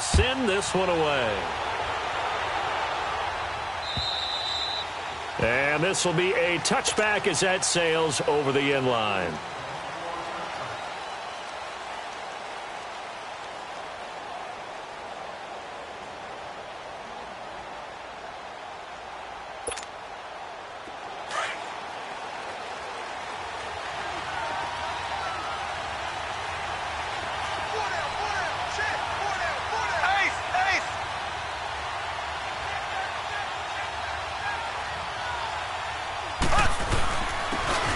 will send this one away. And this will be a touchback as that sails over the end line.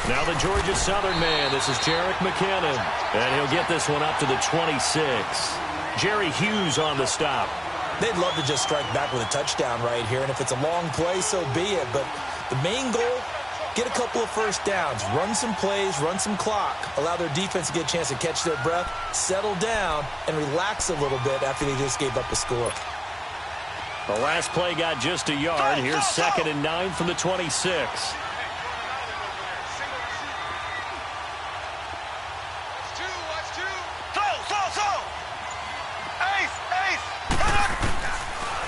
Now the Georgia Southern man, this is Jerick McKinnon, and he'll get this one up to the 26. Jerry Hughes on the stop. They'd love to just strike back with a touchdown right here, and if it's a long play, so be it. But the main goal, get a couple of first downs, run some plays, run some clock, allow their defense to get a chance to catch their breath, settle down, and relax a little bit after they just gave up a score. The last play got just a yard. Here's 2nd and 9 from the 26.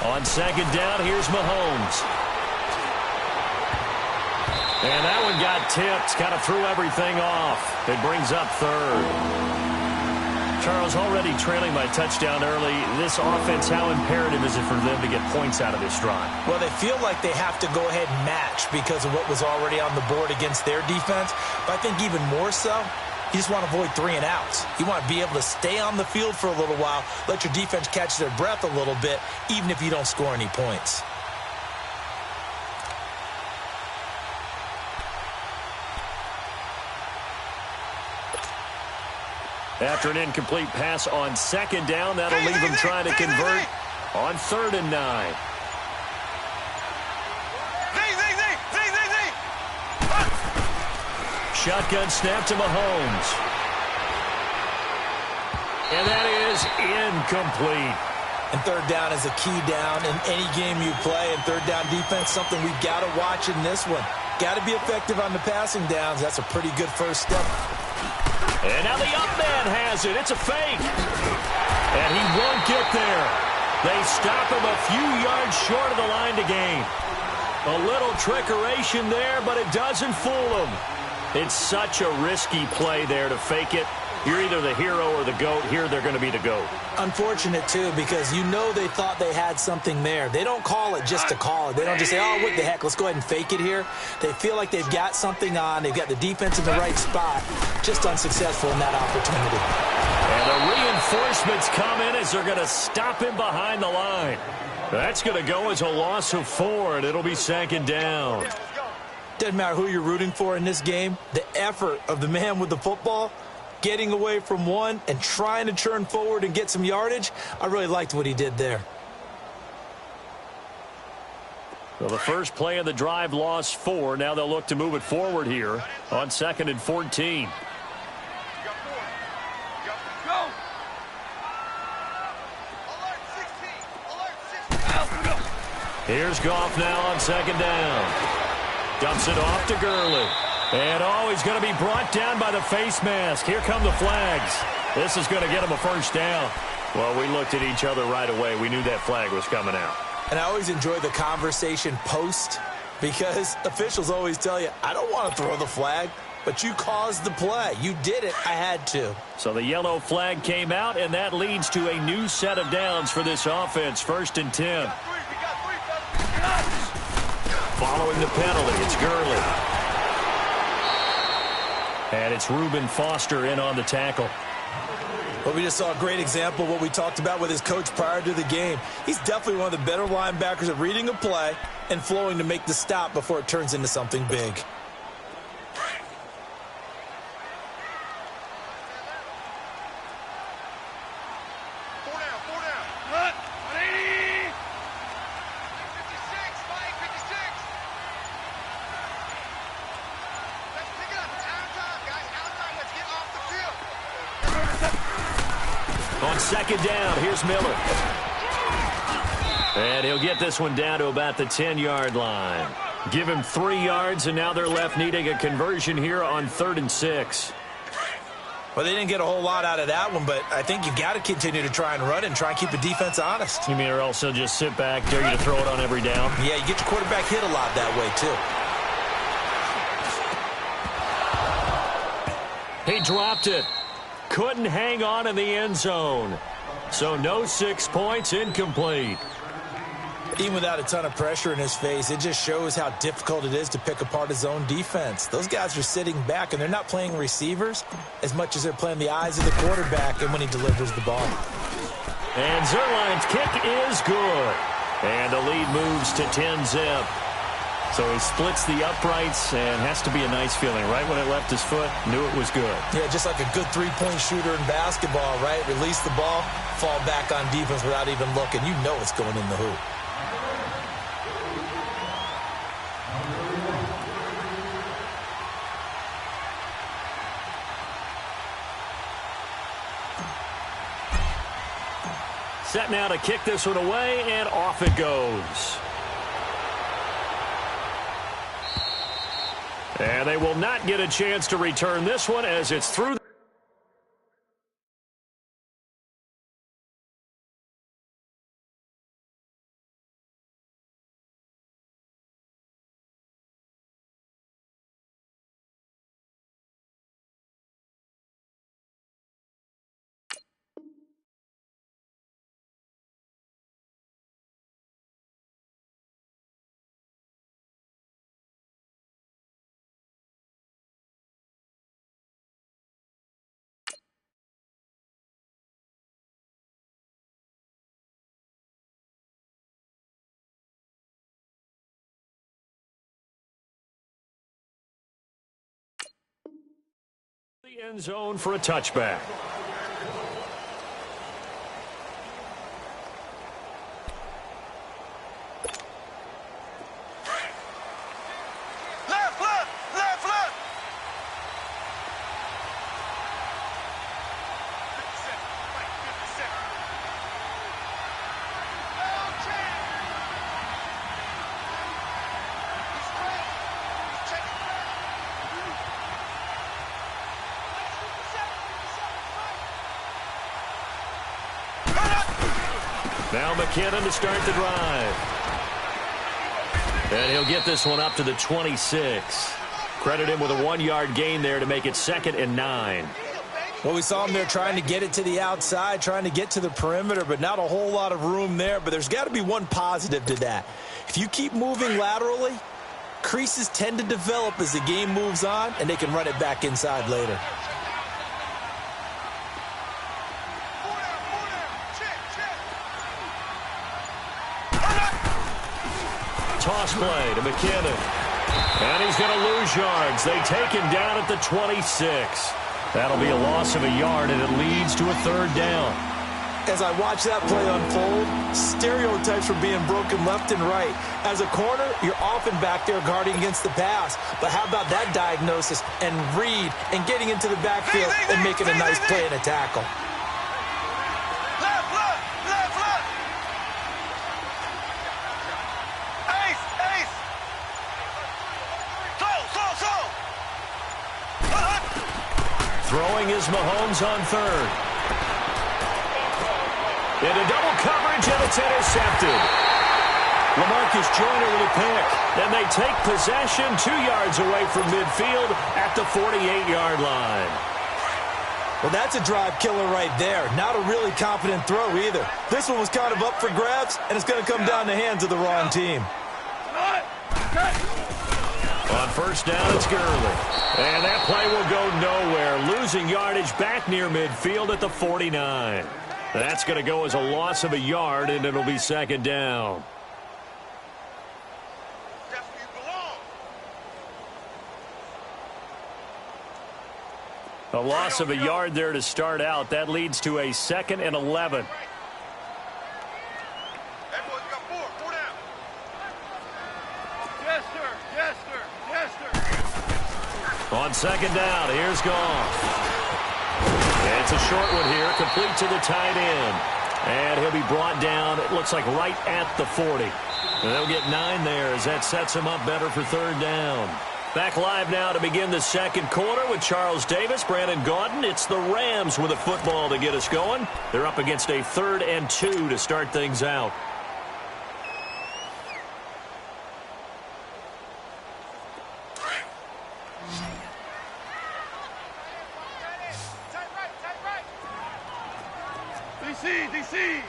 On 2nd down, here's Mahomes. And that one got tipped, kind of threw everything off. It brings up 3rd. Charles, already trailing by touchdown early. This offense, how imperative is it for them to get points out of this drive? Well, they feel like they have to go ahead and match because of what was already on the board against their defense. But I think even more so, you just want to avoid 3 and outs. You want to be able to stay on the field for a little while, let your defense catch their breath a little bit, even if you don't score any points. After an incomplete pass on 2nd down, that'll leave them trying to convert on 3rd and 9. Shotgun snap to Mahomes. And that is incomplete. And 3rd down is a key down in any game you play. And 3rd down defense, something we've got to watch in this one. Got to be effective on the passing downs. That's a pretty good first step. And now the up man has it. It's a fake. And he won't get there. They stop him a few yards short of the line to gain. A little trickeration there, but it doesn't fool him. It's such a risky play there to fake it. You're either the hero or the GOAT. Here they're going to be the GOAT. Unfortunate, too, because you know they thought they had something there. They don't call it just to call it. They don't just say, oh, what the heck, let's go ahead and fake it here. They feel like they've got something on. They've got the defense in the right spot. Just unsuccessful in that opportunity. And the reinforcements come in as they're going to stop him behind the line. That's going to go as a loss of 4, and it'll be 2nd down. Doesn't matter who you're rooting for in this game. The effort of the man with the football, getting away from one and trying to turn forward and get some yardage, I really liked what he did there. Well, the first play of the drive lost 4. Now they'll look to move it forward here on 2nd and 14. Here's Goff now on 2nd down. Dumps it off to Gurley. And, he's going to be brought down by the face mask. Here come the flags. This is going to get him a first down. Well, we looked at each other right away. We knew that flag was coming out. And I always enjoy the conversation post because officials always tell you, I don't want to throw the flag, but you caused the play. You did it. I had to. So the yellow flag came out, and that leads to a new set of downs for this offense. 1st and 10. Following the penalty, it's Gurley. And it's Reuben Foster in on the tackle. Well, we just saw a great example of what we talked about with his coach prior to the game. He's definitely one of the better linebackers at reading a play and flowing to make the stop before it turns into something big. On 2nd down, here's Miller. And he'll get this one down to about the 10-yard line. Give him 3 yards, and now they're left needing a conversion here on 3rd and 6. Well, they didn't get a whole lot out of that one, but I think you got to continue to try and run and try and keep the defense honest. You mean or else they'll just sit back, dare you to throw it on every down? Yeah, you get your quarterback hit a lot that way, too. He dropped it. Couldn't hang on in the end zone. So no 6 points, incomplete. Even without a ton of pressure in his face, it just shows how difficult it is to pick apart his own defense. Those guys are sitting back, and they're not playing receivers as much as they're playing the eyes of the quarterback and when he delivers the ball. And Zerline's kick is good. And the lead moves to 10-zip. So he splits the uprights, and has to be a nice feeling. Right when it left his foot, knew it was good. Yeah, just like a good three-point shooter in basketball, right? Release the ball, fall back on defense without even looking. You know it's going in the hoop. Set now to kick this one away, and off it goes. And they will not get a chance to return this one as it's through. The end zone for a touchback. Now McKinnon to start the drive. And he'll get this one up to the 26. Credit him with a 1-yard gain there to make it 2nd and 9. Well, we saw him there trying to get it to the outside, trying to get to the perimeter, but not a whole lot of room there. But there's got to be one positive to that. If you keep moving laterally, creases tend to develop as the game moves on, and they can run it back inside later. Toss play to McKinnon. And he's going to lose yards. They take him down at the 26. That'll be a loss of a yard, and it leads to a 3rd down. As I watch that play unfold, stereotypes are being broken left and right. As a corner, you're often back there guarding against the pass. But how about that diagnosis and read and getting into the backfield and making a nice play and a tackle? Throwing is Mahomes on 3rd. Into double coverage, and it's intercepted. LaMarcus Joyner with a pick. And they take possession 2 yards away from midfield at the 48-yard line. Well, that's a drive killer right there. Not a really confident throw either. This one was kind of up for grabs, and it's going to come down the hands of the wrong team. On 1st down, it's Gurley. And that play will go nowhere. Losing yardage back near midfield at the 49. That's going to go as a loss of a yard, and it'll be 2nd down. A loss of a yard there to start out. That leads to a 2nd and 11. On 2nd down, here's Goff. It's a short one here, complete to the tight end. And he'll be brought down, it looks like right at the 40. And they'll get 9 there as that sets him up better for 3rd down. Back live now to begin the second quarter with Charles Davis, Brandon Gaudin. It's the Rams with a football to get us going. They're up against a 3rd and 2 to start things out. DC.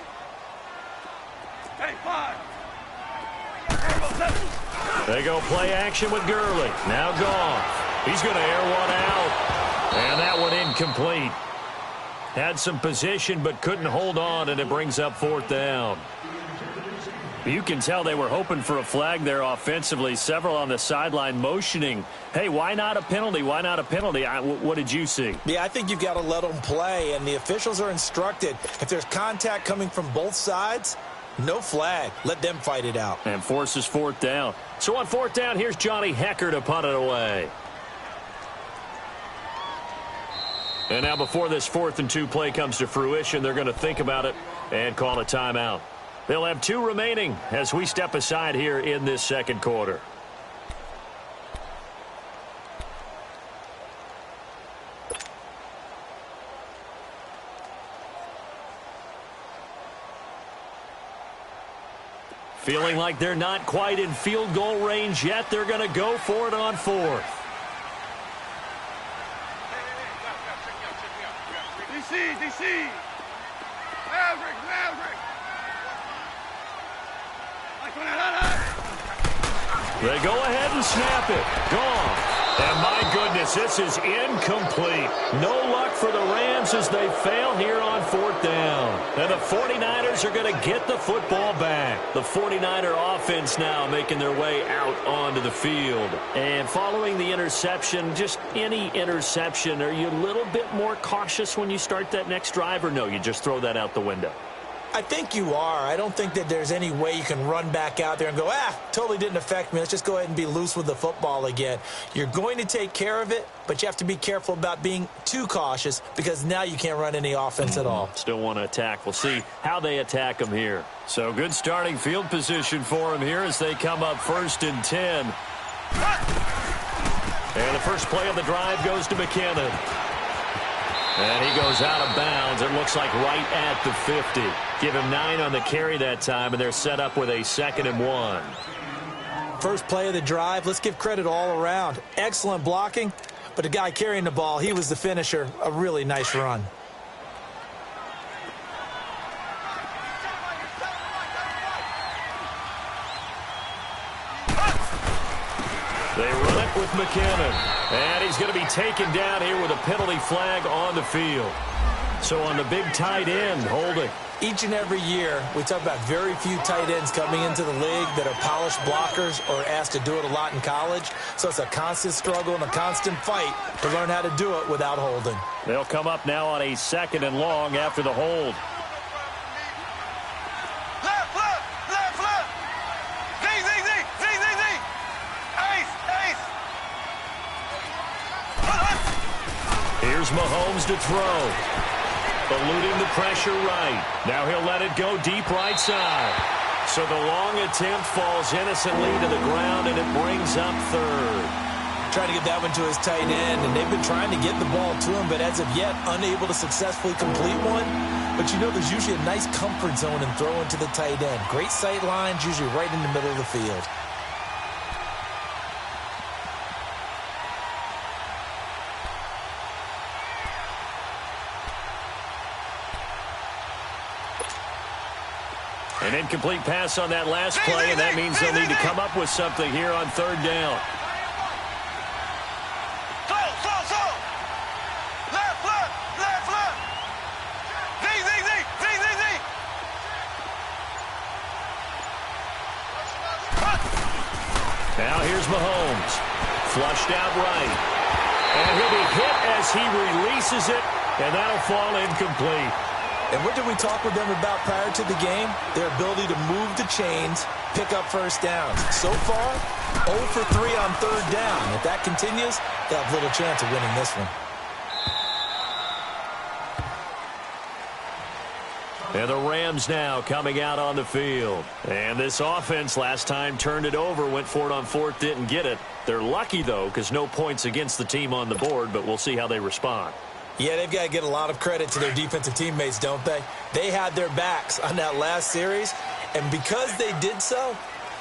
Hey, 5. They go play action with Gurley. Now Goff. He's going to air one out. And that one incomplete. Had some position but couldn't hold on, and it brings up 4th down. You can tell they were hoping for a flag there offensively. Several on the sideline motioning, hey, why not a penalty? Why not a penalty? What did you see? Yeah, I think you've got to let them play, and the officials are instructed. If there's contact coming from both sides, no flag. Let them fight it out. And forces 4th down. So on 4th down, here's Johnny Hecker to punt it away. And now before this 4th and 2 play comes to fruition, they're going to think about it and call a timeout. They'll have 2 remaining as we step aside here in this second quarter. Feeling like they're not quite in field goal range yet. They're going to go for it on 4th. DC. Maverick. They go ahead and snap it. Gone. And my goodness, this is incomplete. No luck for the Rams as they fail here on 4th down. And the 49ers are going to get the football back. The 49er offense now making their way out onto the field. And following the interception, just any interception, are you a little bit more cautious when you start that next drive, or no, you just throw that out the window? I think you are. I don't think that there's any way you can run back out there and go, totally didn't affect me. Let's just go ahead and be loose with the football again. You're going to take care of it, but you have to be careful about being too cautious because now you can't run any offense at all. Still want to attack. We'll see how they attack them here. So good starting field position for them here as they come up 1st and 10. And the first play of the drive goes to McKinnon. And he goes out of bounds. It looks like right at the 50. Give him 9 on the carry that time, and they're set up with a 2nd and 1. First play of the drive, let's give credit all around. Excellent blocking, but the guy carrying the ball, he was the finisher. A really nice run. They run it with McKinnon. And he's going to be taken down here with a penalty flag on the field. So on the big tight end, holding. Each and every year, we talk about very few tight ends coming into the league that are polished blockers or asked to do it a lot in college. So it's a constant struggle and a constant fight to learn how to do it without holding. They'll come up now on a 2nd and long after the hold. Here's Mahomes to throw. Eluding the pressure right. Now he'll let it go deep right side. So the long attempt falls innocently to the ground, and it brings up 3rd. Trying to get that one to his tight end, and they've been trying to get the ball to him, but as of yet, unable to successfully complete one. But you know there's usually a nice comfort zone in throwing to the tight end. Great sight lines, usually right in the middle of the field. An incomplete pass on that last play, and that means they'll need to come up with something here on 3rd down. Now here's Mahomes. Flushed out right. And he'll be hit as he releases it, and that'll fall incomplete. And what did we talk with them about prior to the game? Their ability to move the chains, pick up first downs. So far, 0 for 3 on 3rd down. If that continues, they'll have little chance of winning this one. And the Rams now coming out on the field. And this offense last time turned it over, went for it on fourth, didn't get it. They're lucky, though, because no points against the team on the board, but we'll see how they respond. Yeah, they've got to get a lot of credit to their defensive teammates, don't they? They had their backs on that last series, and because they did so,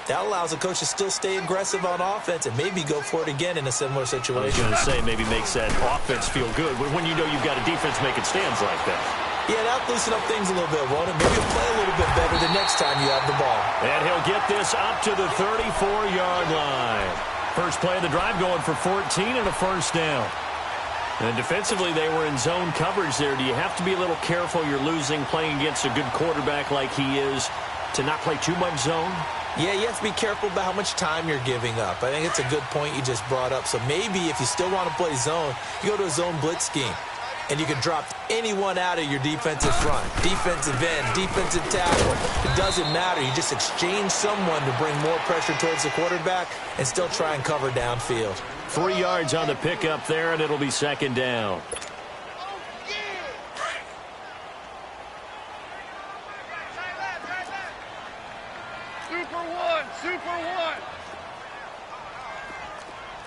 that allows the coach to still stay aggressive on offense and maybe go for it again in a similar situation. I was going to say maybe makes that offense feel good when you know you've got a defense making stands like that. Yeah, that'll loosen up things a little bit, won't it? Maybe you'll play a little bit better the next time you have the ball. And he'll get this up to the 34-yard line. First play of the drive going for 14 and a first down. And defensively, they were in zone coverage there. Do you have to be a little careful you're losing playing against a good quarterback like he is to not play too much zone? Yeah, you have to be careful about how much time you're giving up. I think it's a good point you just brought up. So maybe if you still want to play zone, you go to a zone blitz scheme. And you can drop anyone out of your defensive front. Defensive end, defensive tackle. It doesn't matter. You just exchange someone to bring more pressure towards the quarterback and still try and cover downfield. 3 yards on the pickup there, and it'll be second down. Super one, super one.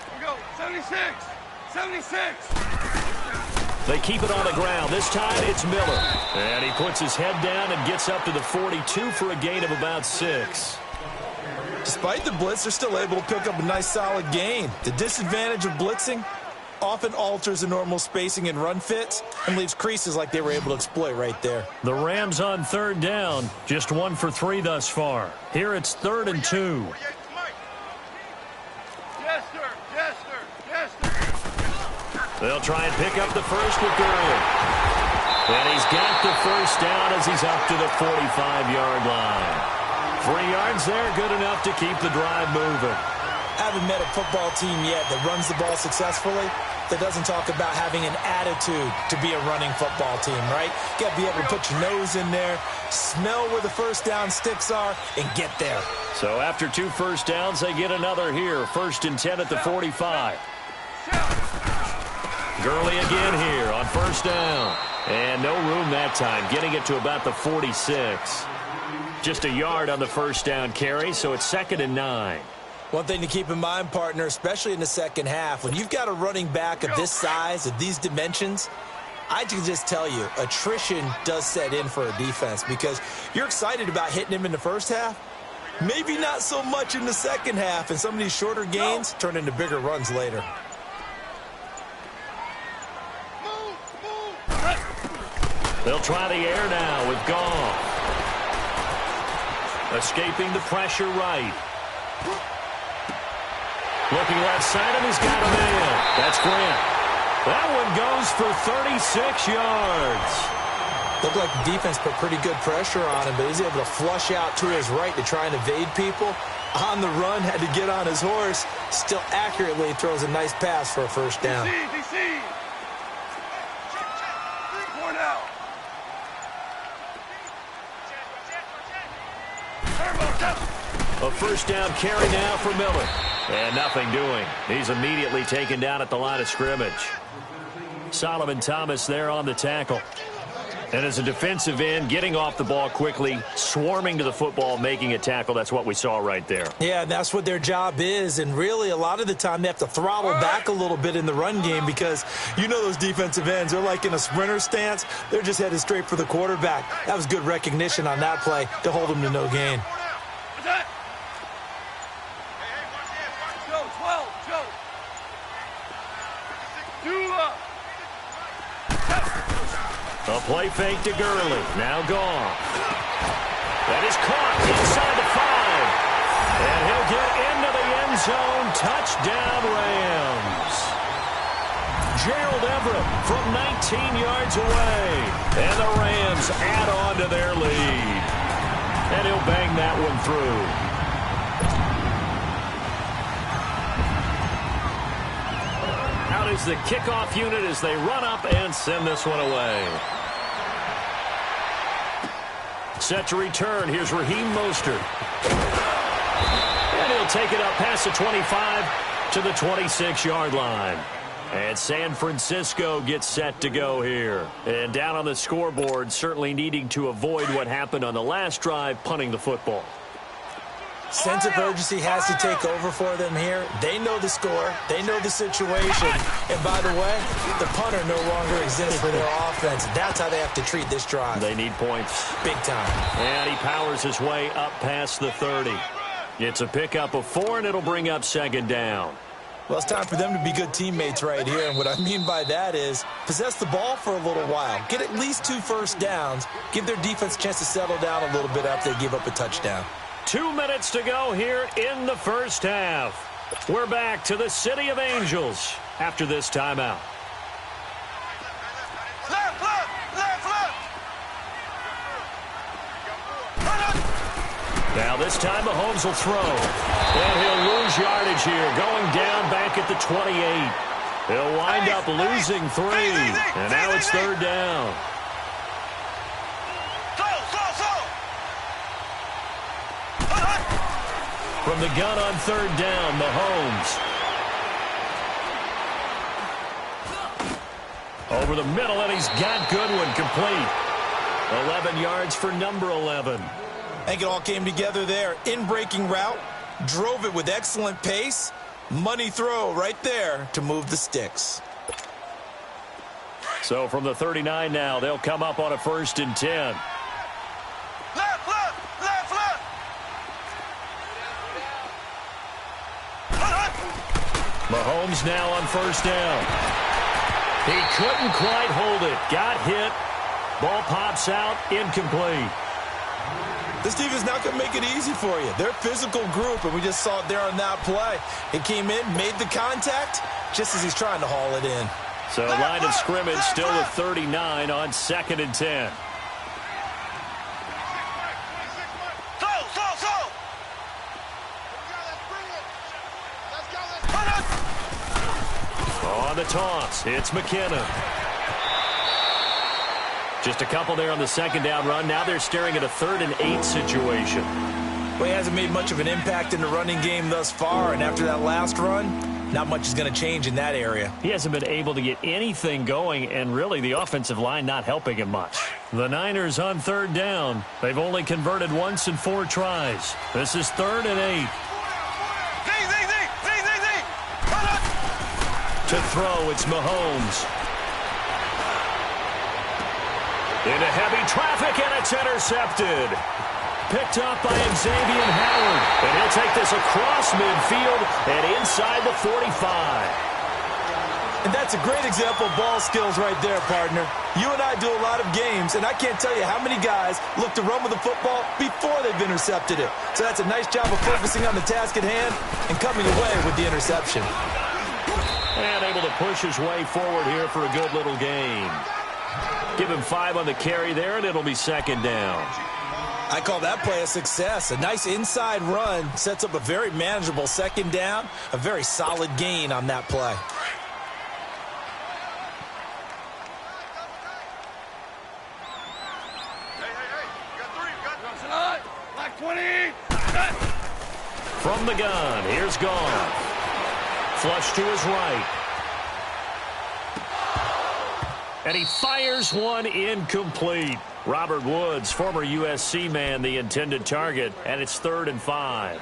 Here we go, 76, 76. They keep it on the ground. This time it's Miller. And he puts his head down and gets up to the 42 for a gain of about 6. Despite the blitz, they're still able to pick up a nice solid gain. The disadvantage of blitzing often alters the normal spacing and run fits and leaves creases like they were able to exploit right there. The Rams on third down. Just 1 for 3 thus far. Here it's 3rd and 2. Yes, sir. Yes, sir. Yes, sir. They'll try and pick up the first with Gurley. And he's got the first down as he's up to the 45-yard line. 3 yards there, good enough to keep the drive moving. I haven't met a football team yet that runs the ball successfully that doesn't talk about having an attitude to be a running football team, right? You got to be able to put your nose in there, smell where the first down sticks are, and get there. So after 2 first downs, they get another here. 1st and 10 at the 45. Gurley again here on first down. And no room that time, getting it to about the 46. Just a yard on the first down carry, so it's 2nd and 9. One thing to keep in mind, partner, especially in the second half, when you've got a running back of this size, of these dimensions, I can just tell you, attrition does set in for a defense because you're excited about hitting him in the first half. Maybe not so much in the second half, and some of these shorter gains turn into bigger runs later. They'll try the air now with Goff. Escaping the pressure right. Looking left side, and he's got a man. That's Grant. That one goes for 36 yards. Looked like the defense put pretty good pressure on him, but he's able to flush out to his right to try and evade people. On the run, had to get on his horse. Still accurately throws a nice pass for a first down. DC. Point out. A first down carry now for Miller. And nothing doing. He's immediately taken down at the line of scrimmage. Solomon Thomas there on the tackle. And as a defensive end, getting off the ball quickly, swarming to the football, making a tackle. That's what we saw right there. Yeah, and that's what their job is. And really, a lot of the time, they have to throttle back a little bit in the run game because you know those defensive ends, they're like in a sprinter stance. They're just headed straight for the quarterback. That was good recognition on that play to hold him to no gain. A play fake to Gurley. Now Goff. That is caught inside the 5. And he'll get into the end zone. Touchdown, Rams. Gerald Everett from 19 yards away. And the Rams add on to their lead. And he'll bang that one through. Out is the kickoff unit as they run up and send this one away. Set to return. Here's Raheem Mostert. And he'll take it up past the 25 to the 26-yard line. And San Francisco gets set to go here. And down on the scoreboard, certainly needing to avoid what happened on the last drive, punting the football. Sense of urgency has to take over for them here. They know the score. They know the situation. And by the way, the punter no longer exists for their offense. That's how they have to treat this drive. They need points. Big time. And he powers his way up past the 30. It's a pickup of 4, and it'll bring up second down. Well, it's time for them to be good teammates right here. And what I mean by that is possess the ball for a little while. Get at least 2 first downs. Give their defense a chance to settle down a little bit after they give up a touchdown. 2 minutes to go here in the first half. We're back to the City of Angels after this timeout. Left, left, left, left. Now this time Mahomes will throw. And he'll lose yardage here, going down back at the 28. He'll wind up losing 3. And now it's third down. From the gun on third down, Mahomes. Over the middle, and he's got Goodwin complete. 11 yards for number 11. I think it all came together there. In-breaking route, drove it with excellent pace. Money throw right there to move the sticks. So from the 39 now, they'll come up on a 1st and 10. Left, left, left, left. Mahomes now on 1st down. He couldn't quite hold it. Got hit. Ball pops out. Incomplete. This defense is not going to make it easy for you. They're a physical group, and we just saw it there on that play. It came in, made the contact, just as he's trying to haul it in. So line of scrimmage still with 39 on 2nd and 10. On the toss, it's McKinnon. Just a couple there on the 2nd down run. Now they're staring at a 3rd and 8 situation. Well, he hasn't made much of an impact in the running game thus far, and after that last run, not much is going to change in that area. He hasn't been able to get anything going, and really the offensive line not helping him much. The Niners on 3rd down. They've only converted once in 4 tries. This is 3rd and 8. To throw, it's Mahomes. Into heavy traffic, and it's intercepted. Picked up by Xavier Howard. And he'll take this across midfield and inside the 45. And that's a great example of ball skills right there, partner. You and I do a lot of games, and I can't tell you how many guys look to run with the football before they've intercepted it. So that's a nice job of focusing on the task at hand and coming away with the interception. And able to push his way forward here for a good little gain. Give him 5 on the carry there, and it'll be 2nd down. I call that play a success. A nice inside run sets up a very manageable 2nd down, a very solid gain on that play. Like 20. From the gun, here's Goff. Flush to his right. And he fires one incomplete. Robert Woods, former USC man, the intended target, and it's 3rd and 5.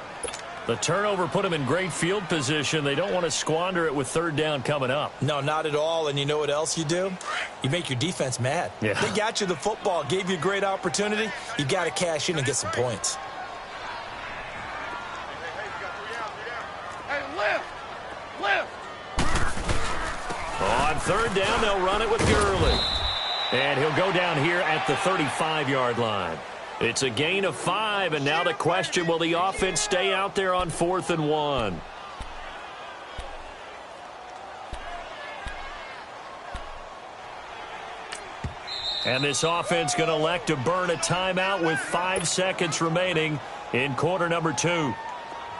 The turnover put him in great field position. They don't want to squander it with 3rd down coming up. No, not at all. And you know what else you do? You make your defense mad. Yeah. They got you the football, gave you a great opportunity. You got to cash in and get some points. Hey, lift. Lift. On 3rd down, they'll run it with Gurley. And he'll go down here at the 35-yard line. It's a gain of 5, and now the question, will the offense stay out there on 4th and 1? And this offense going to elect to burn a timeout with 5 seconds remaining in quarter number 2.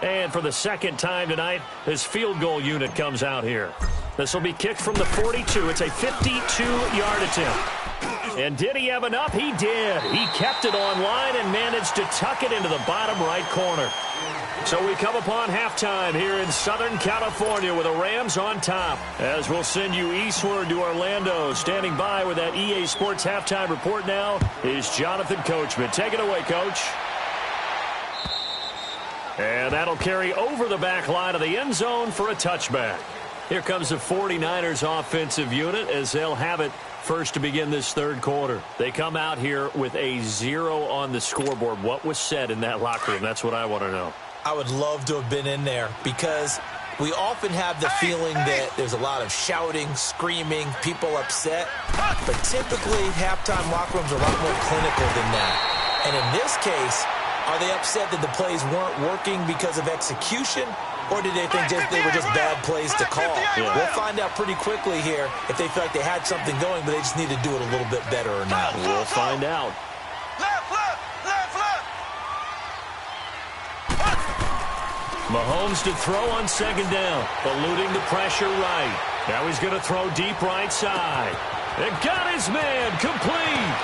And for the 2nd time tonight, this field goal unit comes out here. This will be kicked from the 42. It's a 52-yard attempt. And did he have enough? He did. He kept it online and managed to tuck it into the bottom right corner. So we come upon halftime here in Southern California with the Rams on top. As we'll send you eastward to Orlando. Standing by with that EA Sports halftime report now is Jonathan Coachman. Take it away, Coach. And that'll carry over the back line of the end zone for a touchback. Here comes the 49ers offensive unit as they'll have it first to begin this third quarter. They come out here with a 0 on the scoreboard. What was said in that locker room? That's what I want to know. I would love to have been in there because we often have the feeling that there's a lot of shouting, screaming, people upset. But typically, halftime locker rooms are a lot more clinical than that. And in this case, are they upset that the plays weren't working because of execution? Or did they think they were just bad plays to call? Yeah. We'll find out pretty quickly here if they feel like they had something going, but they just need to do it a little bit better or not. We'll find out. Mahomes to throw on second down, eluding the pressure right. Now he's going to throw deep right side. And got his man complete.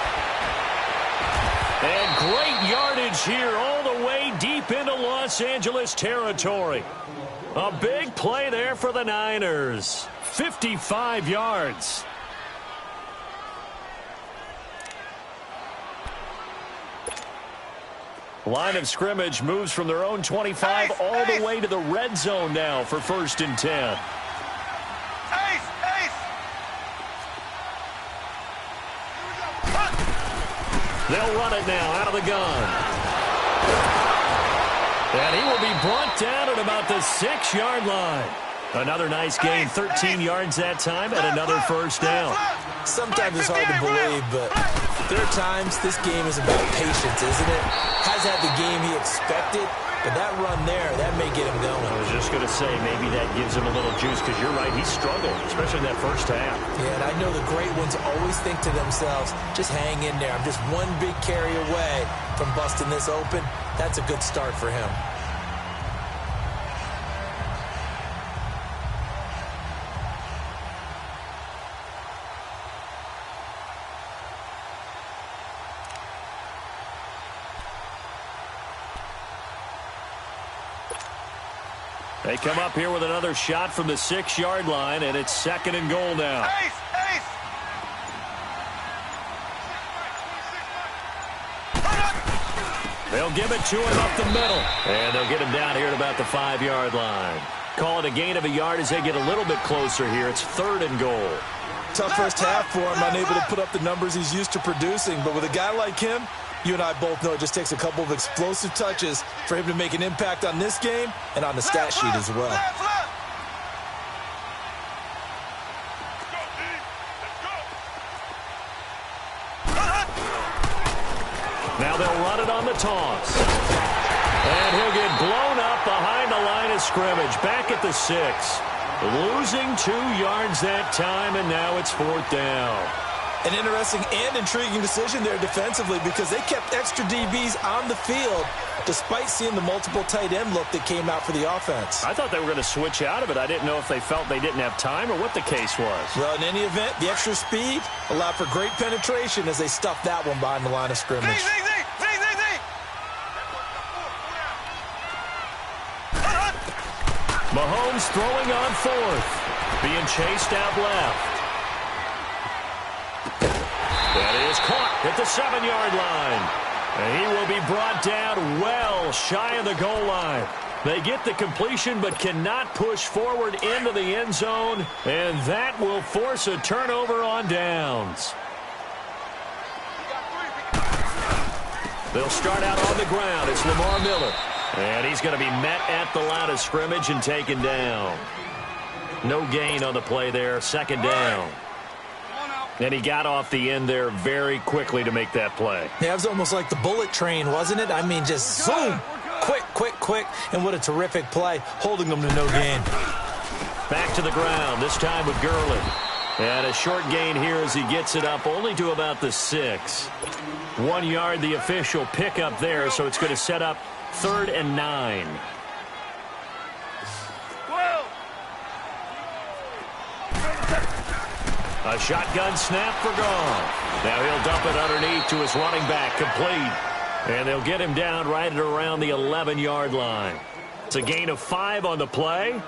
And great yardage here all the way deep into Los Angeles territory. A big play there for the Niners. 55 yards. Line of scrimmage moves from their own 25 all the way to the red zone now for 1st and 10. They'll run it now out of the gun. And he will be brought down at about the 6-yard line. Another nice gain, 13 yards that time, and another first down. Sometimes it's hard to believe, but there are times this game is about patience, isn't it? Has had the game he expected, but that run there, that may get him going. I was just going to say, maybe that gives him a little juice, because you're right, he struggled, especially in that first half. Yeah, and I know the great ones always think to themselves, just hang in there. I'm just one big carry away from busting this open. That's a good start for him. They come up here with another shot from the 6-yard line, and it's 2nd and goal now. They'll give it to him up the middle, and they'll get him down here at about the 5-yard line. Call it a gain of a yard as they get a little bit closer here. It's 3rd and goal. Tough first half for him, unable to put up the numbers he's used to producing. But with a guy like him, you and I both know it just takes a couple of explosive touches for him to make an impact on this game and on the stat sheet as well. Now they'll run it on the toss. And he'll get blown up behind the line of scrimmage. Back at the 6. Losing 2 yards that time, and now it's 4th down. An interesting and intriguing decision there defensively because they kept extra DBs on the field despite seeing the multiple tight end look that came out for the offense. I thought they were going to switch out of it. I didn't know if they felt they didn't have time or what the case was. Well, in any event, the extra speed allowed for great penetration as they stuffed that one behind the line of scrimmage. Mahomes throwing on 4th. Being chased out left. That is caught at the 7-yard line. And he will be brought down well shy of the goal line. They get the completion but cannot push forward into the end zone. And that will force a turnover on downs. They'll start out on the ground. It's Lamar Miller. And he's going to be met at the line of scrimmage and taken down. No gain on the play there. 2nd down. And he got off the end there very quickly to make that play. Yeah, it was almost like the bullet train, wasn't it? I mean, just zoom. Quick. And what a terrific play, holding them to no gain. Back to the ground, this time with Gurley. And a short gain here as he gets it up only to about the 6. 1 yard, the official pickup there, so it's going to set up 3rd and 9. A shotgun snap for Goff. Now he'll dump it underneath to his running back, complete. And they'll get him down right at around the 11-yard line. It's a gain of 5 on the play,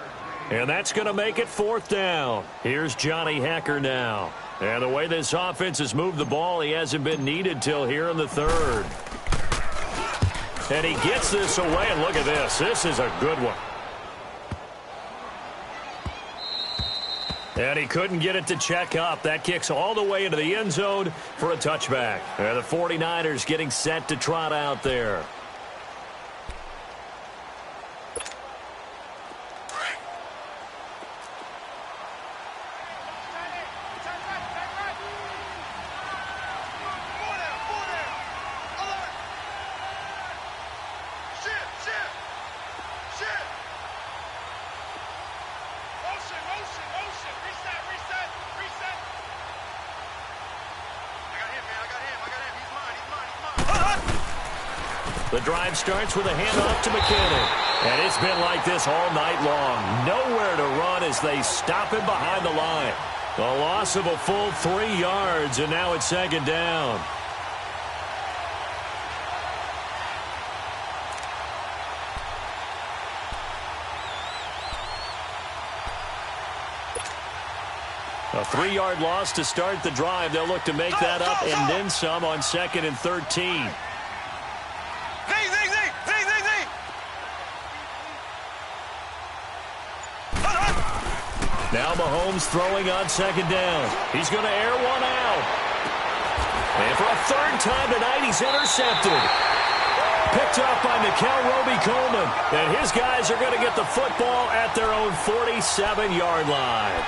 and that's going to make it 4th down. Here's Johnny Hekker now. And the way this offense has moved the ball, he hasn't been needed till here in the 3rd. And he gets this away, and look at this. This is a good one. And he couldn't get it to check up. That kicks all the way into the end zone for a touchback. And the 49ers getting set to trot out there. The drive starts with a handoff to McKinnon. And it's been like this all night long. Nowhere to run as they stop him behind the line. A loss of a full 3 yards, and now it's 2nd down. A 3-yard loss to start the drive. They'll look to make that up and then some on 2nd and 13. Now Mahomes throwing on 2nd down. He's going to air one out. And for a 3rd time tonight, he's intercepted. Picked up by Mikel Roby-Coleman. And his guys are going to get the football at their own 47-yard line.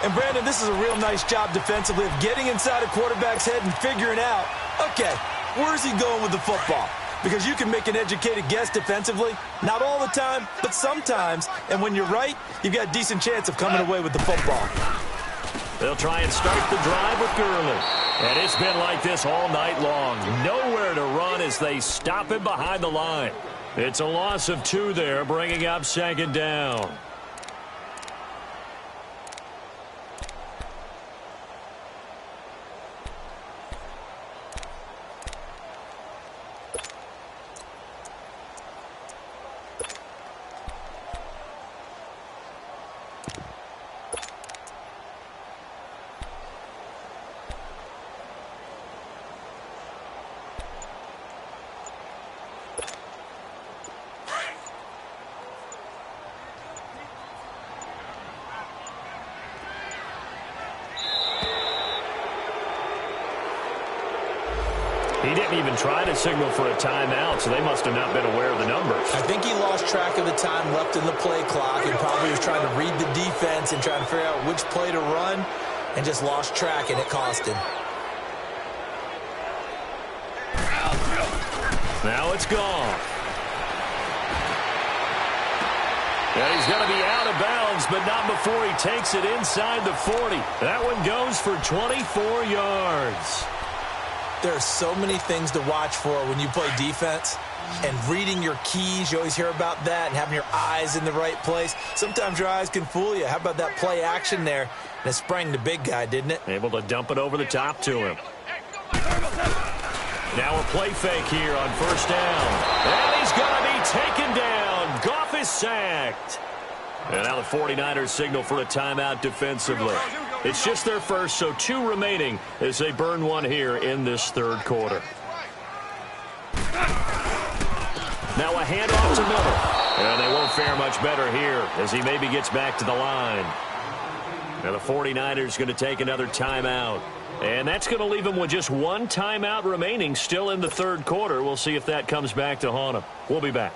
And, Brandon, this is a real nice job defensively of getting inside a quarterback's head and figuring out, okay, where's he going with the football? Because you can make an educated guess defensively. Not all the time, but sometimes. And when you're right, you've got a decent chance of coming away with the football. They'll try and start the drive with Gurley. And it's been like this all night long. Nowhere to run as they stop him behind the line. It's a loss of 2 there, bringing up 2nd down. He didn't even try to signal for a timeout, so they must have not been aware of the numbers. I think he lost track of the time left in the play clock and probably was trying to read the defense and trying to figure out which play to run and just lost track, and it cost him. Now it's gone. And he's going to be out of bounds, but not before he takes it inside the 40. That one goes for 24 yards. There are so many things to watch for when you play defense. And reading your keys, you always hear about that, and having your eyes in the right place. Sometimes your eyes can fool you. How about that play action there? And it sprang the big guy, didn't it? Able to dump it over the top to him. Now a play fake here on 1st down. And he's going to be taken down. Goff is sacked. And now the 49ers signal for a timeout defensively. It's just their first, so 2 remaining as they burn one here in this 3rd quarter. Now a handoff to Miller. And they won't fare much better here as he maybe gets back to the line. Now the 49ers going to take another timeout. And that's going to leave them with just 1 timeout remaining still in the 3rd quarter. We'll see if that comes back to haunt them. We'll be back.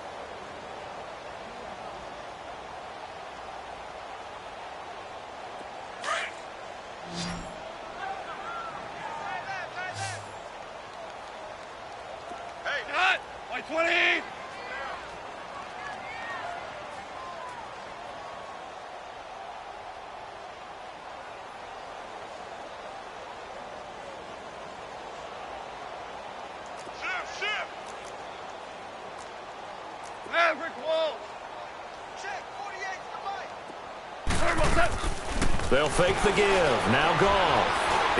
They'll fake the give. Now Goff.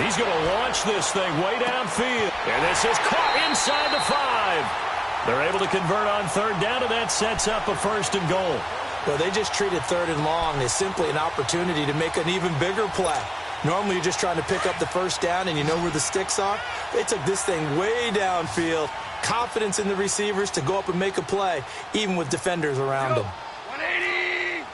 He's going to launch this thing way downfield. And this is caught inside the 5. They're able to convert on third down, and that sets up a 1st and goal. Well, they just treated 3rd and long as simply an opportunity to make an even bigger play. Normally, you're just trying to pick up the 1st down, and you know where the sticks are. They took this thing way downfield. Confidence in the receivers to go up and make a play, even with defenders around them. 180.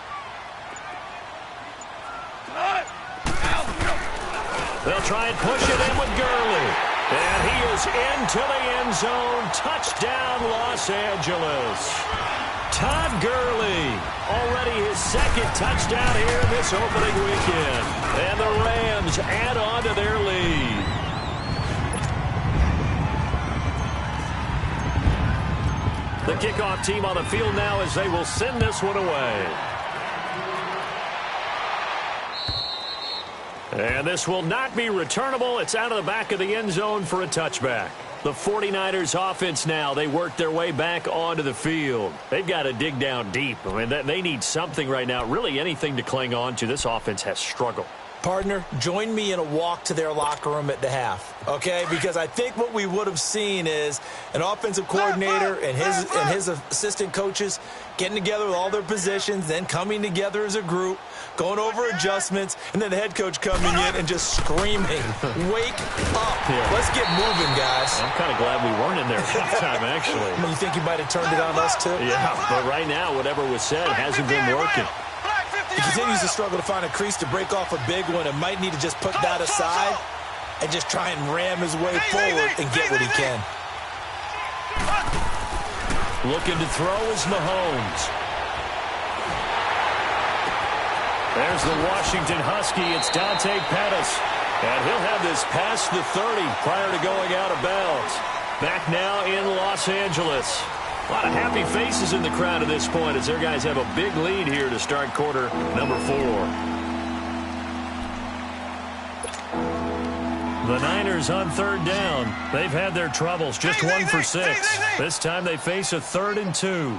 They'll try and push it in with Gurley. And he is into the end zone. Touchdown, Los Angeles. Todd Gurley, already his 2nd touchdown here in this opening weekend. And the Rams add on to their lead. The kickoff team on the field now as they will send this one away. And this will not be returnable. It's out of the back of the end zone for a touchback. The 49ers offense now, they work their way back onto the field. They've got to dig down deep. I mean, they need something right now, really anything to cling on to. This offense has struggled. Partner, join me in a walk to their locker room at the half, okay? Because I think what we would have seen is an offensive coordinator and his assistant coaches getting together with all their positions, then coming together as a group, going over adjustments, and then the head coach coming in and just screaming, wake up. Yeah. Let's get moving, guys. I'm kind of glad we weren't in there at halftime, actually. I mean, you think he might have turned it on us, too? Yeah, but right now, whatever was said hasn't been working. He continues to struggle to find a crease to break off a big one and might need to just put that aside and just try and ram his way forward and get what he can. Looking to throw is Mahomes. There's the Washington Husky. It's Dante Pettis. And he'll have this past the 30 prior to going out of bounds. Back now in Los Angeles. A lot of happy faces in the crowd at this point as their guys have a big lead here to start quarter number 4. The Niners on third down. They've had their troubles, just 1 for 6. This time they face a 3rd and 2.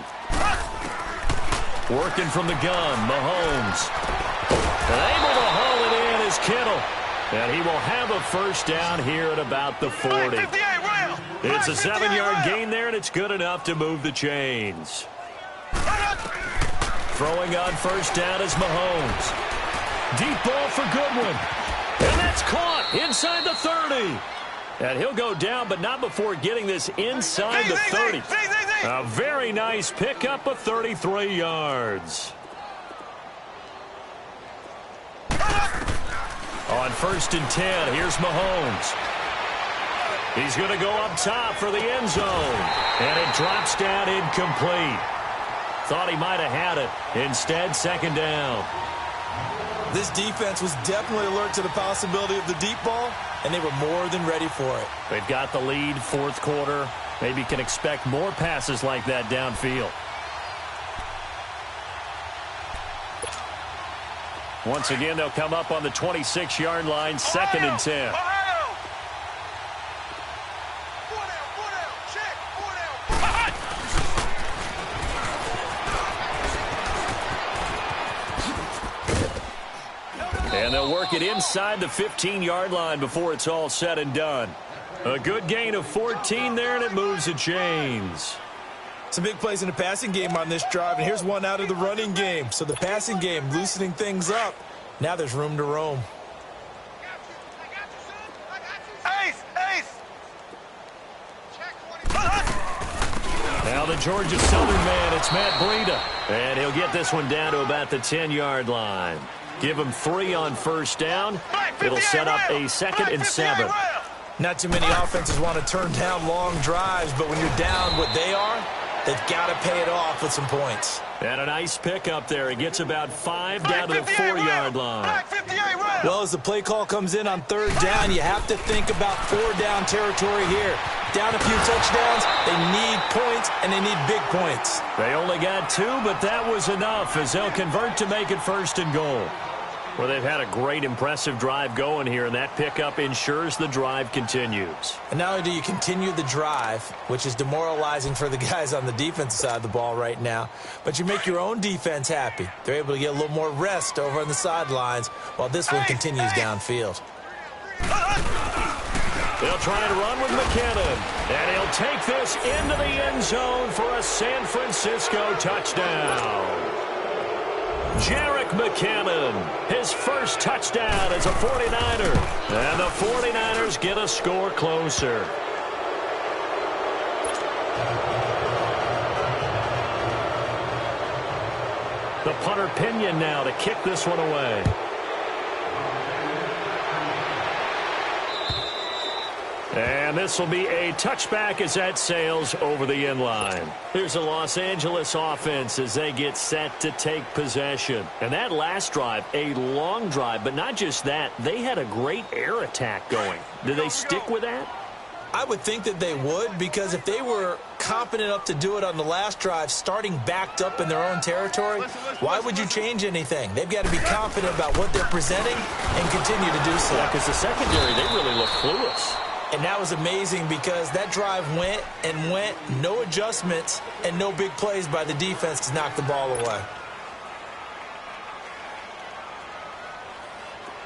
Working from the gun, Mahomes. And able to haul it in is Kittle. And he will have a 1st down here at about the 40. It's a 7-yard gain there, and it's good enough to move the chains. Throwing on 1st down is Mahomes. Deep ball for Goodwin. And that's caught inside the 30. And he'll go down, but not before getting this inside the 30. A very nice pickup of 33 yards. On 1st and 10, here's Mahomes. He's going to go up top for the end zone. And it drops down incomplete. Thought he might have had it. Instead, 2nd down. This defense was definitely alert to the possibility of the deep ball, and they were more than ready for it. They've got the lead, 4th quarter. Maybe can expect more passes like that downfield. Once again, they'll come up on the 26-yard line, 2nd and 10. And they'll work it inside the 15-yard line before it's all said and done. A good gain of 14 there, and it moves the chains. Some big plays in the passing game on this drive, and here's one out of the running game. So the passing game loosening things up. Now there's room to roam. Now the Georgia Southern man, it's Matt Breida. And he'll get this one down to about the 10-yard line. Give him 3 on 1st down. It'll set up a 2nd and 7. Not too many offenses want to turn down long drives, but when you're down what they are, they've got to pay it off with some points. And a nice pickup there. He gets about 5 down to the 4-yard line. Well, as the play call comes in on 3rd down, you have to think about 4-down territory here. Down a few touchdowns, they need points, and they need big points. They only got 2, but that was enough as they'll convert to make it 1st and goal. Well, they've had a great, impressive drive going here, and that pickup ensures the drive continues. And not only do you continue the drive, which is demoralizing for the guys on the defensive side of the ball right now, but you make your own defense happy. They're able to get a little more rest over on the sidelines while this one continues downfield. They'll try to run with McKinnon, and he'll take this into the end zone for a San Francisco touchdown. Jerick McKinnon, his first touchdown as a 49er. And the 49ers get a score closer. The punter Pinion now to kick this one away. And this will be a touchback as that sails over the end line. Here's the Los Angeles offense as they get set to take possession. And that last drive, a long drive, but not just that. They had a great air attack going. Did they stick with that? I would think that they would, because if they were confident enough to do it on the last drive, starting backed up in their own territory, why would you change anything? They've got to be confident about what they're presenting and continue to do so. Yeah, because the secondary, they really look clueless. And that was amazing because that drive went and went, no adjustments and no big plays by the defense to knock the ball away.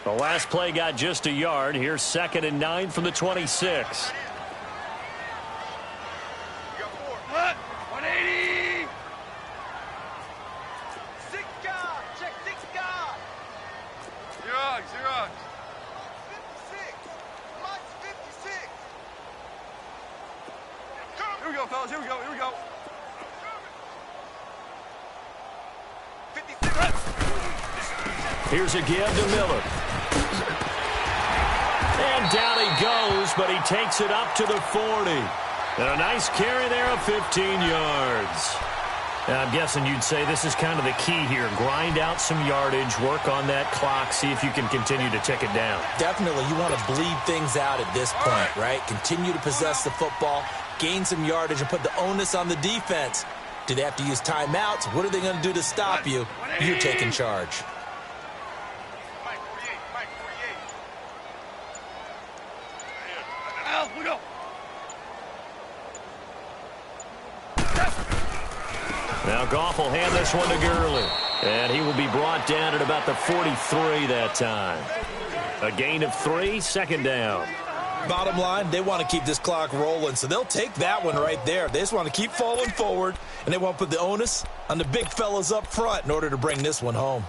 The last play got just a yard. Here's 2nd and 9 from the 26. What? 180! 6 guard! Check 6 guard! Zero. 56! Mike's 56! Here we go, fellas. Here we go. 56! Here's a give to Miller. And down he goes, but he takes it up to the 40. And a nice carry there of 15 yards. Now, I'm guessing you'd say this is kind of the key here. Grind out some yardage, work on that clock, see if you can continue to tick it down. Definitely, you want to bleed things out at this point, right? Continue to possess the football, gain some yardage, and put the onus on the defense. Do they have to use timeouts? What are they going to do to stop you? You're taking charge. Mike 48. Al, we go. Now Goff will hand this one to Gurley. And he will be brought down at about the 43 that time. A gain of 3, 2nd down. Bottom line, they want to keep this clock rolling, so they'll take that one right there. They just want to keep falling forward, and they want to put the onus on the big fellas up front in order to bring this one home.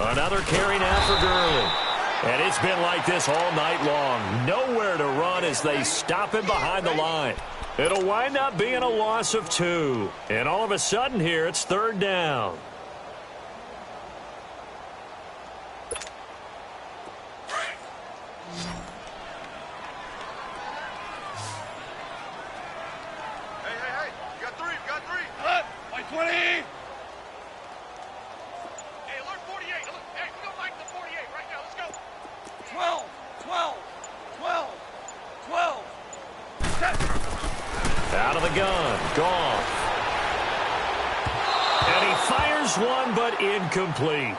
Another carry now for Gurley. And it's been like this all night long. Nowhere to run as they stop him behind the line. It'll wind up being a loss of 2. And all of a sudden here, it's 3rd down. Hey. You got 3. Mike 20. Hey, alert 48. Hey, we don't like the 48 right now. Let's go. 12. Out of the gun. Goff. And he fires one, but incomplete.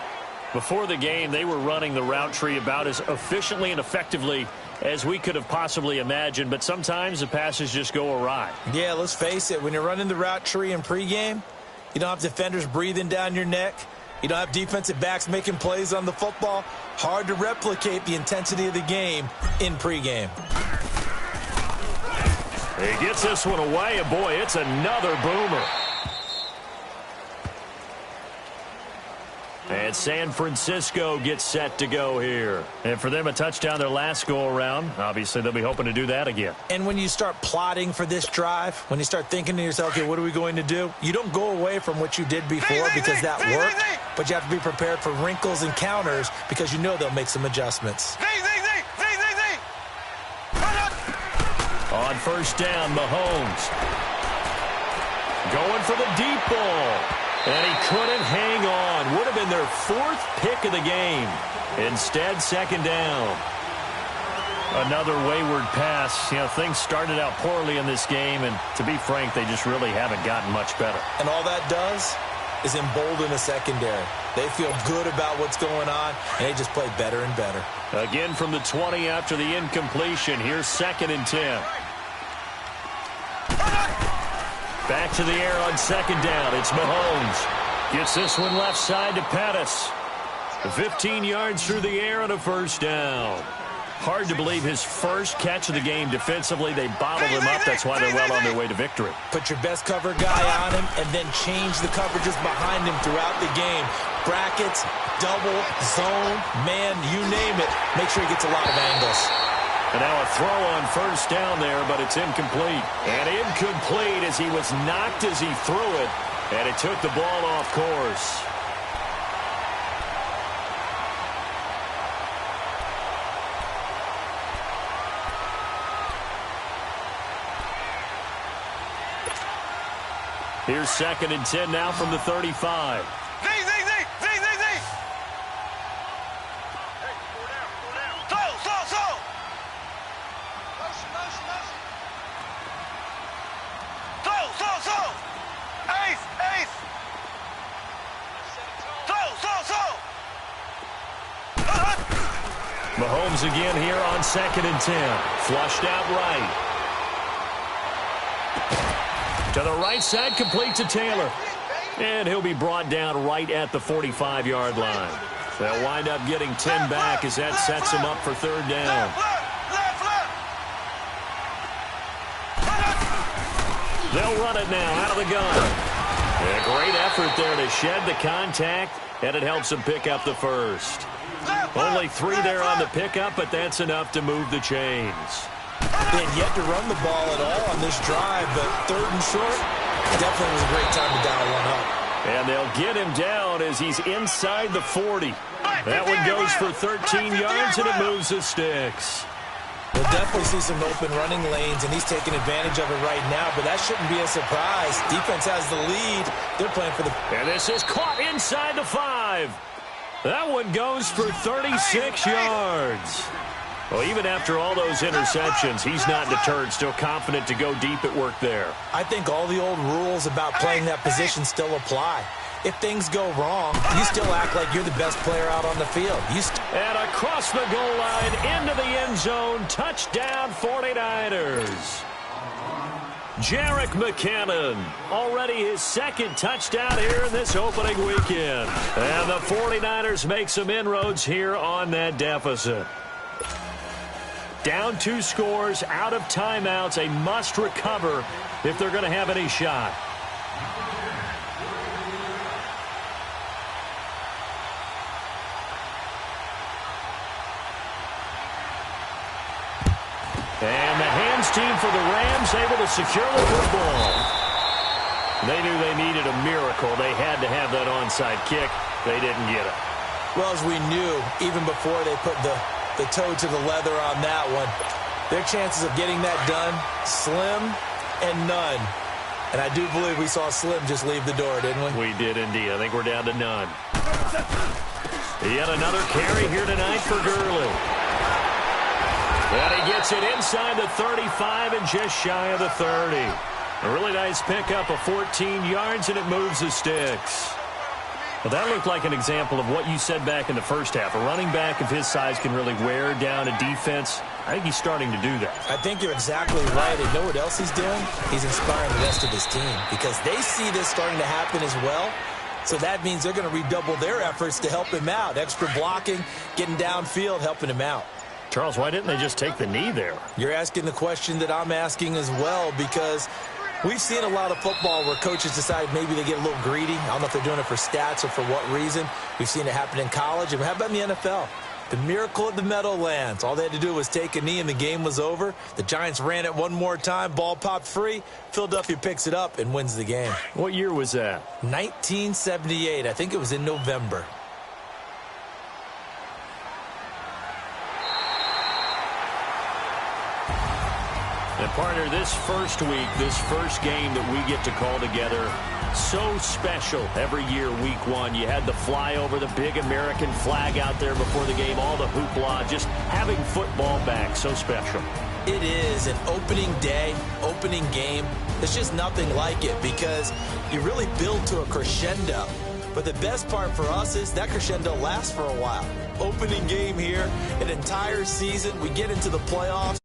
Before the game, they were running the route tree about as efficiently and effectively as we could have possibly imagined, but sometimes the passes just go awry. Yeah, let's face it. When you're running the route tree in pregame, you don't have defenders breathing down your neck. You don't have defensive backs making plays on the football. Hard to replicate the intensity of the game in pregame. He gets this one away, and boy, it's another boomer. And San Francisco gets set to go here. And for them, a touchdown their last go-around. Obviously, they'll be hoping to do that again. And when you start plotting for this drive, when you start thinking to yourself, okay, what are we going to do? You don't go away from what you did before because that worked, but you have to be prepared for wrinkles and counters because you know they'll make some adjustments. On first down, Mahomes. Going for the deep ball. And he couldn't hang on. Would have been their 4th pick of the game. Instead, second down. Another wayward pass. You know, things started out poorly in this game, and to be frank, they just really haven't gotten much better. And all that does is embolden the secondary. They feel good about what's going on, and they just play better and better. Again from the 20 after the incompletion. Here's 2nd and 10. Back to the air on second down. It's Mahomes. Gets this one left side to Pettis. 15 yards through the air and a first down. Hard to believe his first catch of the game defensively. They bottled him up. That's why they're well on their way to victory. Put your best cover guy on him and then change the coverages behind him throughout the game. Brackets, double, zone, man, you name it. Make sure he gets a lot of angles. And now a throw on first down there, but it's incomplete. And incomplete as he was knocked as he threw it. And it took the ball off course. Here's 2nd and 10 now from the 35. Mahomes again here on 2nd and 10. Flushed out right. To the right side, complete to Taylor. And he'll be brought down right at the 45-yard line. They'll wind up getting 10 back as that sets him up for third down. They'll run it now out of the gun. And a great effort there to shed the contact, and it helps him pick up the first. Only 3 there on the pickup, but that's enough to move the chains. They had yet to run the ball at all on this drive, but 3rd and short, definitely was a great time to dial one up. And they'll get him down as he's inside the 40. That one goes for 13 yards, and it moves the sticks. We'll definitely see some open running lanes, and he's taking advantage of it right now, but that shouldn't be a surprise. Defense has the lead. They're playing for the... And this is caught inside the 5. That one goes for 36 yards. Well, even after all those interceptions, he's not deterred, still confident to go deep at work there. I think all the old rules about playing that position still apply. If things go wrong, you still act like you're the best player out on the field. And across the goal line, into the end zone, touchdown 49ers. Jerick McKinnon, already his 2nd touchdown here in this opening weekend. And the 49ers make some inroads here on that deficit. Down 2 scores, out of timeouts, a must recover if they're going to have any shot. And the hands team for the Rams able to secure the football. They knew they needed a miracle. They had to have that onside kick. They didn't get it. Well, as we knew, even before they put the toe to the leather on that one, their chances of getting that done, slim and none. And I do believe we saw Slim just leave the door, didn't we? We did indeed. I think we're down to none. Yet another carry here tonight for Gurley. And he gets it inside the 35 and just shy of the 30. A really nice pickup of 14 yards, and it moves the sticks. Well, that looked like an example of what you said back in the first half. A running back of his size can really wear down a defense. I think he's starting to do that. I think you're exactly right. And you know what else he's doing? He's inspiring the rest of his team because they see this starting to happen as well. So that means they're going to redouble their efforts to help him out. Extra blocking, getting downfield, helping him out. Charles, why didn't they just take the knee there? You're asking the question that I'm asking as well, because we've seen a lot of football where coaches decide maybe they get a little greedy. I don't know if they're doing it for stats or for what reason. We've seen it happen in college. And how about in the NFL? The miracle of the Meadowlands. All they had to do was take a knee and the game was over. The Giants ran it one more time. Ball popped free. Philadelphia picks it up and wins the game. What year was that? 1978. I think it was in November. And partner, this first week, this first game that we get to call together, so special every year, week one. You had the flyover, the big American flag out there before the game, all the hoopla, just having football back, so special. It is an opening day, opening game. There's just nothing like it because you really build to a crescendo. But the best part for us is that crescendo lasts for a while. Opening game here, an entire season, we get into the playoffs.